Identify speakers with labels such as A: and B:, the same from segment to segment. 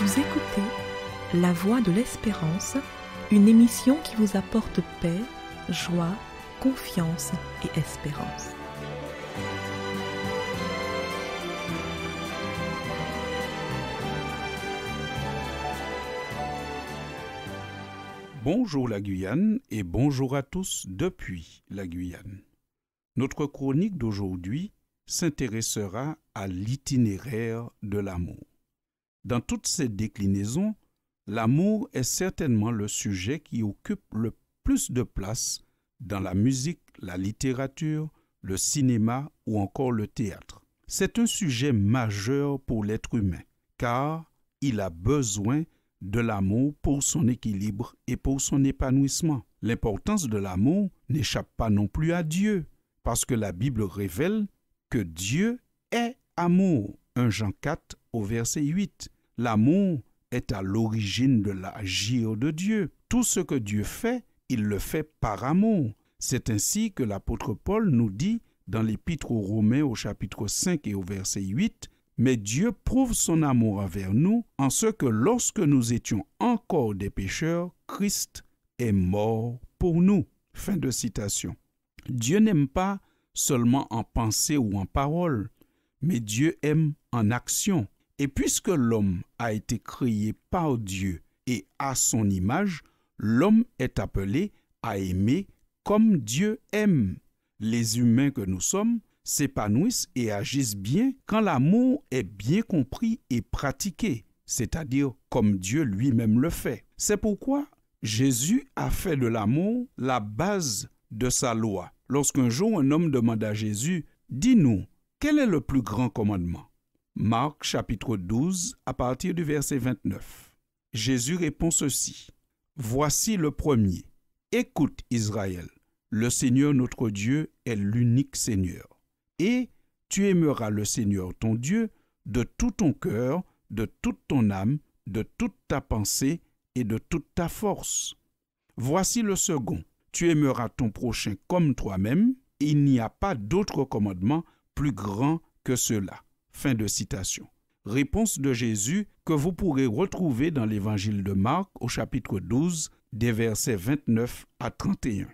A: Vous écoutez La Voix de l'Espérance, une émission qui vous apporte paix, joie, confiance et espérance.
B: Bonjour la Guyane et bonjour à tous depuis la Guyane. Notre chronique d'aujourd'hui s'intéressera à l'itinéraire de l'amour. Dans toutes ces déclinaisons, l'amour est certainement le sujet qui occupe le plus de place dans la musique, la littérature, le cinéma ou encore le théâtre. C'est un sujet majeur pour l'être humain, car il a besoin de l'amour pour son équilibre et pour son épanouissement. L'importance de l'amour n'échappe pas non plus à Dieu, parce que la Bible révèle que Dieu est amour. 1 Jean 4 au verset 8. L'amour est à l'origine de l'agir de Dieu. Tout ce que Dieu fait, il le fait par amour. C'est ainsi que l'apôtre Paul nous dit dans l'Épître aux Romains au chapitre 5 et au verset 8, « Mais Dieu prouve son amour envers nous en ce que lorsque nous étions encore des pécheurs, Christ est mort pour nous. » Fin de citation. Dieu n'aime pas seulement en pensée ou en parole, mais Dieu aime en action. Et puisque l'homme a été créé par Dieu et à son image, l'homme est appelé à aimer comme Dieu aime. Les humains que nous sommes s'épanouissent et agissent bien quand l'amour est bien compris et pratiqué, c'est-à-dire comme Dieu lui-même le fait. C'est pourquoi Jésus a fait de l'amour la base de sa loi. Lorsqu'un jour un homme demanda à Jésus, « Dis-nous, quel est le plus grand commandement ?» Marc chapitre 12 à partir du verset 29. Jésus répond ceci, « Voici le premier. Écoute Israël, le Seigneur notre Dieu est l'unique Seigneur. Et tu aimeras le Seigneur ton Dieu de tout ton cœur, de toute ton âme, de toute ta pensée et de toute ta force. Voici le second. Tu aimeras ton prochain comme toi-même. Il n'y a pas d'autre commandement plus grand que cela. » Fin de citation. Réponse de Jésus que vous pourrez retrouver dans l'évangile de Marc au chapitre 12, des versets 29 à 31.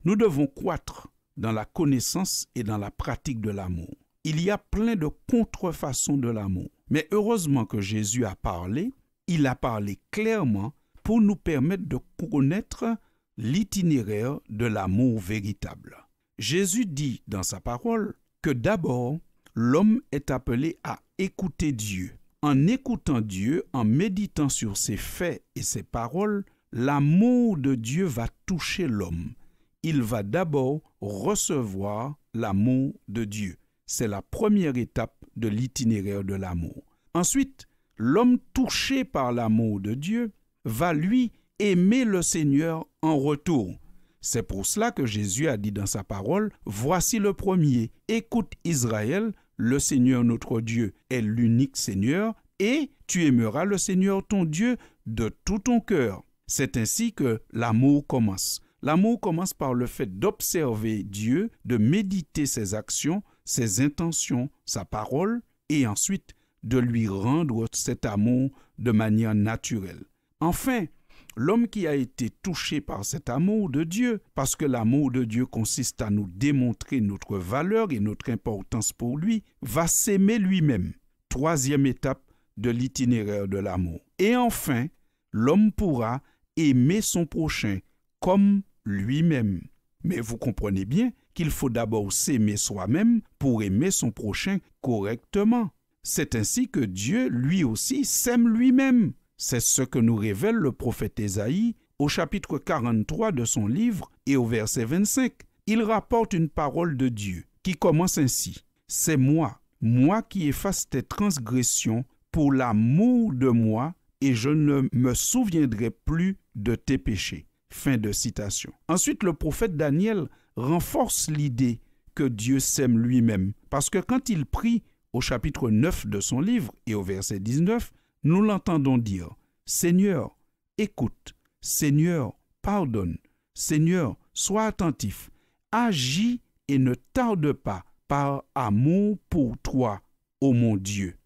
B: Nous devons croître dans la connaissance et dans la pratique de l'amour. Il y a plein de contrefaçons de l'amour. Mais heureusement que Jésus a parlé, il a parlé clairement pour nous permettre de connaître l'itinéraire de l'amour véritable. Jésus dit dans sa parole que d'abord, l'homme est appelé à écouter Dieu. En écoutant Dieu, en méditant sur ses faits et ses paroles, l'amour de Dieu va toucher l'homme. Il va d'abord recevoir l'amour de Dieu. C'est la première étape de l'itinéraire de l'amour. Ensuite, l'homme touché par l'amour de Dieu va lui aimer le Seigneur en retour. C'est pour cela que Jésus a dit dans sa parole, « Voici le premier. Écoute Israël, le Seigneur notre Dieu est l'unique Seigneur, et tu aimeras le Seigneur ton Dieu de tout ton cœur. » C'est ainsi que l'amour commence. L'amour commence par le fait d'observer Dieu, de méditer ses actions, ses intentions, sa parole, et ensuite de lui rendre cet amour de manière naturelle. Enfin, l'homme qui a été touché par cet amour de Dieu, parce que l'amour de Dieu consiste à nous démontrer notre valeur et notre importance pour lui, va s'aimer lui-même. Troisième étape de l'itinéraire de l'amour. Et enfin, l'homme pourra aimer son prochain comme lui-même. Mais vous comprenez bien qu'il faut d'abord s'aimer soi-même pour aimer son prochain correctement. C'est ainsi que Dieu, lui aussi, s'aime lui-même. C'est ce que nous révèle le prophète Ésaïe au chapitre 43 de son livre et au verset 25. Il rapporte une parole de Dieu qui commence ainsi. « C'est moi qui efface tes transgressions pour l'amour de moi, et je ne me souviendrai plus de tes péchés. » Fin de citation. Ensuite, le prophète Daniel renforce l'idée que Dieu s'aime lui-même, parce que quand il prie au chapitre 9 de son livre et au verset 19, nous l'entendons dire « Seigneur, écoute, Seigneur, pardonne, Seigneur, sois attentif, agis et ne tarde pas par amour pour toi, ô mon Dieu. »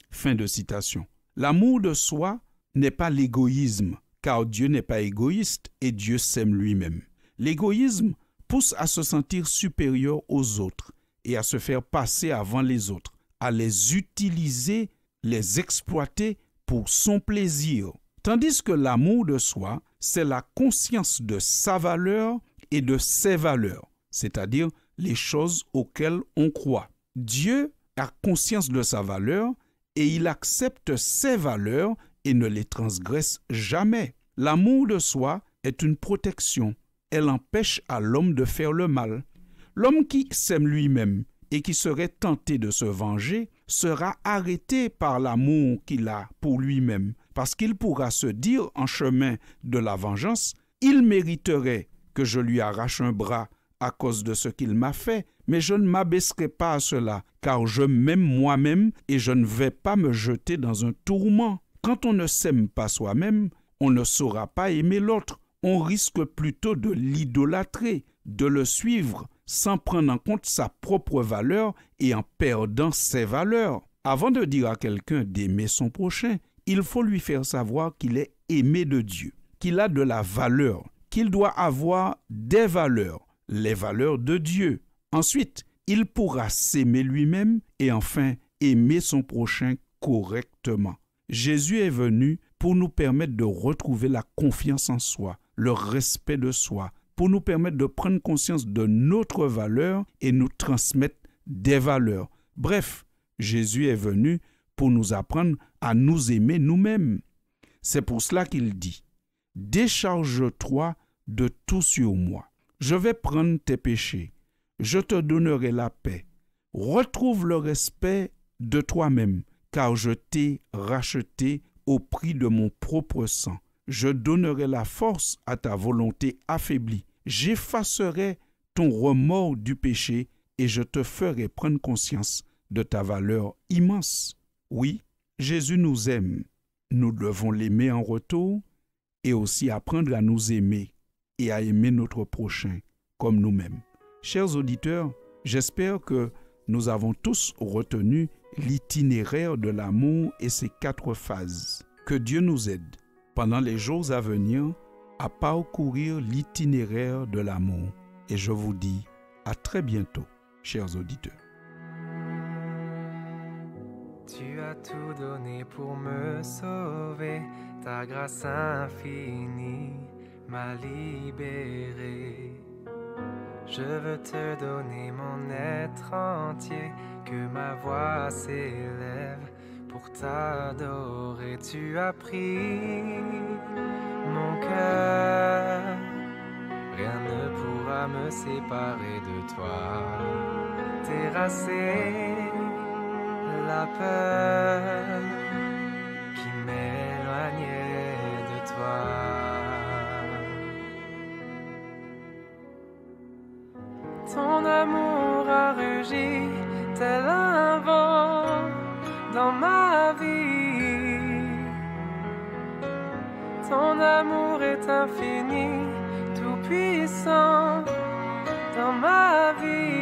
B: Fin de citation. L'amour de soi n'est pas l'égoïsme, car Dieu n'est pas égoïste et Dieu s'aime lui-même. L'égoïsme pousse à se sentir supérieur aux autres et à se faire passer avant les autres, à les utiliser, les exploiter pour son plaisir. Tandis que l'amour de soi, c'est la conscience de sa valeur et de ses valeurs, c'est-à-dire les choses auxquelles on croit. Dieu a conscience de sa valeur et il accepte ses valeurs et ne les transgresse jamais. L'amour de soi est une protection. Elle empêche à l'homme de faire le mal. L'homme qui s'aime lui-même et qui serait tenté de se venger sera arrêté par l'amour qu'il a pour lui-même, parce qu'il pourra se dire en chemin de la vengeance, il mériterait que je lui arrache un bras à cause de ce qu'il m'a fait, mais je ne m'abaisserai pas à cela, car je m'aime moi-même et je ne vais pas me jeter dans un tourment. Quand on ne s'aime pas soi-même, on ne saura pas aimer l'autre. On risque plutôt de l'idolâtrer, de le suivre, sans prendre en compte sa propre valeur et en perdant ses valeurs. Avant de dire à quelqu'un d'aimer son prochain, il faut lui faire savoir qu'il est aimé de Dieu, qu'il a de la valeur, qu'il doit avoir des valeurs, les valeurs de Dieu. Ensuite, il pourra s'aimer lui-même et enfin aimer son prochain correctement. Jésus est venu pour nous permettre de retrouver la confiance en soi, le respect de soi, pour nous permettre de prendre conscience de notre valeur et nous transmettre des valeurs. Bref, Jésus est venu pour nous apprendre à nous aimer nous-mêmes. C'est pour cela qu'il dit « Décharge-toi de tout sur moi. Je vais prendre tes péchés. Je te donnerai la paix. Retrouve le respect de toi-même, car je t'ai racheté au prix de mon propre sang. Je donnerai la force à ta volonté affaiblie. J'effacerai ton remords du péché et je te ferai prendre conscience de ta valeur immense. » Oui, Jésus nous aime. Nous devons l'aimer en retour et aussi apprendre à nous aimer et à aimer notre prochain comme nous-mêmes. Chers auditeurs, j'espère que nous avons tous retenu l'itinéraire de l'amour et ses 4 phases. Que Dieu nous aide pendant les jours à venir à parcourir l'itinéraire de l'amour. Et je vous dis à très bientôt, chers auditeurs.
C: Tu as tout donné pour me sauver, ta grâce infinie m'a libéré. Je veux te donner mon être entier, que ma voix s'élève pour t'adorer. Tu as pris mon cœur, rien ne pourra me séparer de toi. Terrasser la peur qui m'éloignait de toi. Ton amour a rugi tel un vent dans ma vie. Ton amour est infini, tout puissant dans ma vie.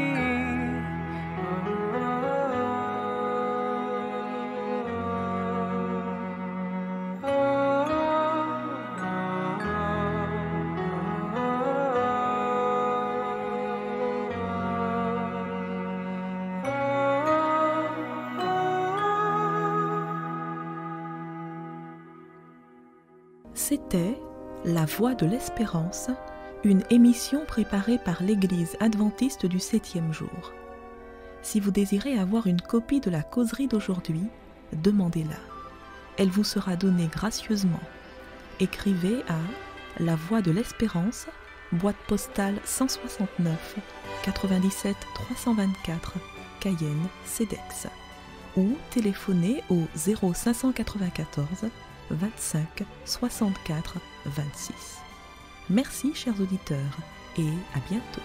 A: C'était La Voix de l'Espérance, une émission préparée par l'Église adventiste du 7e jour. Si vous désirez avoir une copie de la causerie d'aujourd'hui, demandez-la. Elle vous sera donnée gracieusement. Écrivez à La Voix de l'Espérance, boîte postale 169 97 324, Cayenne, CEDEX, ou téléphonez au 0594 25 64 26. Merci chers auditeurs et à bientôt.